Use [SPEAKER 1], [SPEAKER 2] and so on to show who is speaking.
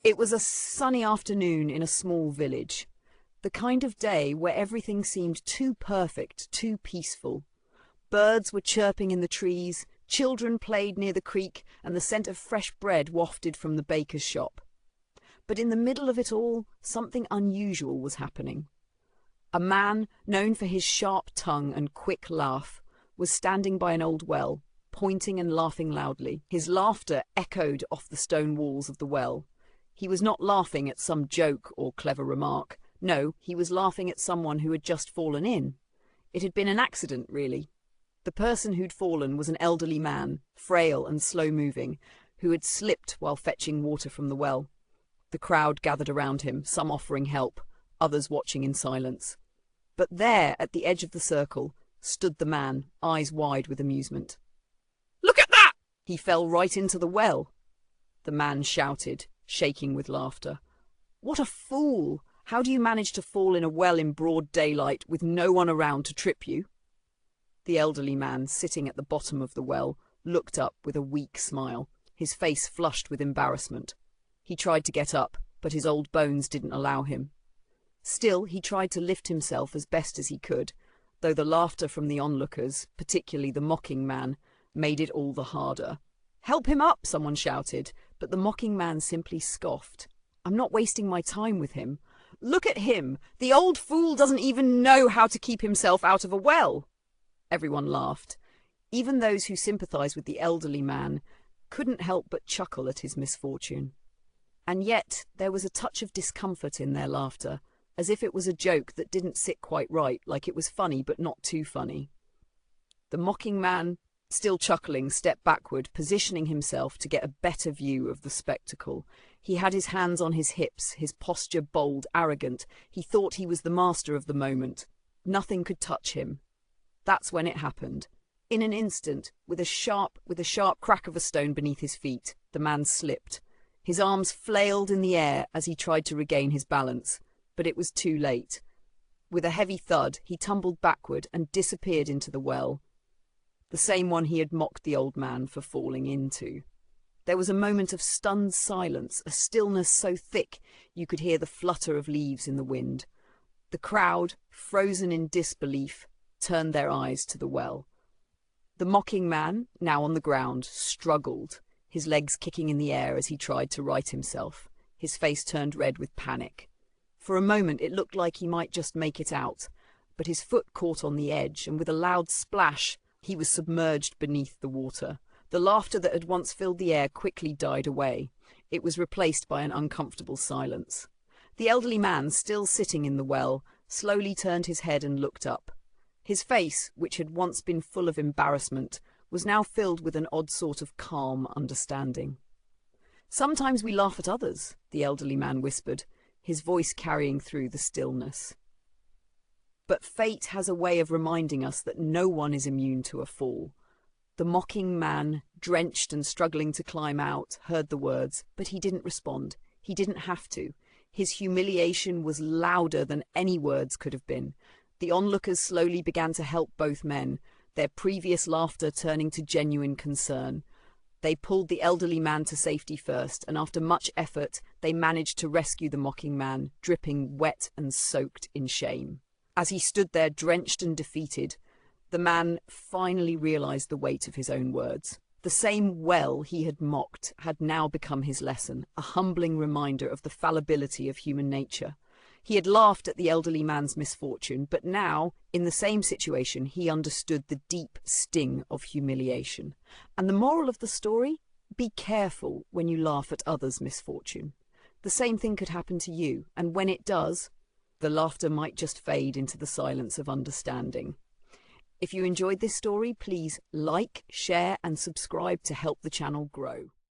[SPEAKER 1] It was a sunny afternoon in a small village, the kind of day where everything seemed too perfect, too peaceful. Birds were chirping in the trees, children played near the creek, and the scent of fresh bread wafted from the baker's shop. But in the middle of it all, something unusual was happening. A man, known for his sharp tongue and quick laugh, was standing by an old well, pointing and laughing loudly. His laughter echoed off the stone walls of the well. He was not laughing at some joke or clever remark. No, he was laughing at someone who had just fallen in. It had been an accident, really. The person who'd fallen was an elderly man, frail and slow-moving, who had slipped while fetching water from the well. The crowd gathered around him, some offering help, others watching in silence. But there, at the edge of the circle, stood the man, eyes wide with amusement. "Look at that!" "He fell right into the well," the man shouted, shaking with laughter. "What a fool! How do you manage to fall in a well in broad daylight with no one around to trip you?" The elderly man, sitting at the bottom of the well, looked up with a weak smile, his face flushed with embarrassment. He tried to get up, but his old bones didn't allow him. Still, he tried to lift himself as best as he could, though the laughter from the onlookers, particularly the mocking man, made it all the harder. "Help him up," someone shouted, but the mocking man simply scoffed. "I'm not wasting my time with him. Look at him! The old fool doesn't even know how to keep himself out of a well." Everyone laughed. Even those who sympathized with the elderly man couldn't help but chuckle at his misfortune. And yet there was a touch of discomfort in their laughter, as if it was a joke that didn't sit quite right, like it was funny but not too funny. The mocking man, still chuckling, stepped backward, positioning himself to get a better view of the spectacle. He had his hands on his hips, his posture bold, arrogant. He thought he was the master of the moment. Nothing could touch him. That's when it happened. In an instant, with a sharp crack of a stone beneath his feet, the man slipped. His arms flailed in the air as he tried to regain his balance, but it was too late. With a heavy thud, he tumbled backward and disappeared into the well, the same one he had mocked the old man for falling into. There was a moment of stunned silence, a stillness so thick you could hear the flutter of leaves in the wind. The crowd, frozen in disbelief, turned their eyes to the well. The mocking man, now on the ground, struggled, his legs kicking in the air as he tried to right himself. His face turned red with panic. For a moment it looked like he might just make it out, but his foot caught on the edge, and with a loud splash, he was submerged beneath the water. The laughter that had once filled the air quickly died away. It was replaced by an uncomfortable silence. The elderly man, still sitting in the well, slowly turned his head and looked up. His face, which had once been full of embarrassment, was now filled with an odd sort of calm understanding. "Sometimes we laugh at others," the elderly man whispered, his voice carrying through the stillness. "But fate has a way of reminding us that no one is immune to a fall." The mocking man, drenched and struggling to climb out, heard the words, but he didn't respond. He didn't have to. His humiliation was louder than any words could have been. The onlookers slowly began to help both men, their previous laughter turning to genuine concern. They pulled the elderly man to safety first, and after much effort, they managed to rescue the mocking man, dripping wet and soaked in shame. As he stood there drenched and defeated, the man finally realized the weight of his own words. The same well he had mocked had now become his lesson, a humbling reminder of the fallibility of human nature. He had laughed at the elderly man's misfortune, but now, in the same situation, he understood the deep sting of humiliation. And the moral of the story? Be careful when you laugh at others' misfortune. The same thing could happen to you, and when it does, the laughter might just fade into the silence of understanding. If you enjoyed this story, please like, share, and subscribe to help the channel grow.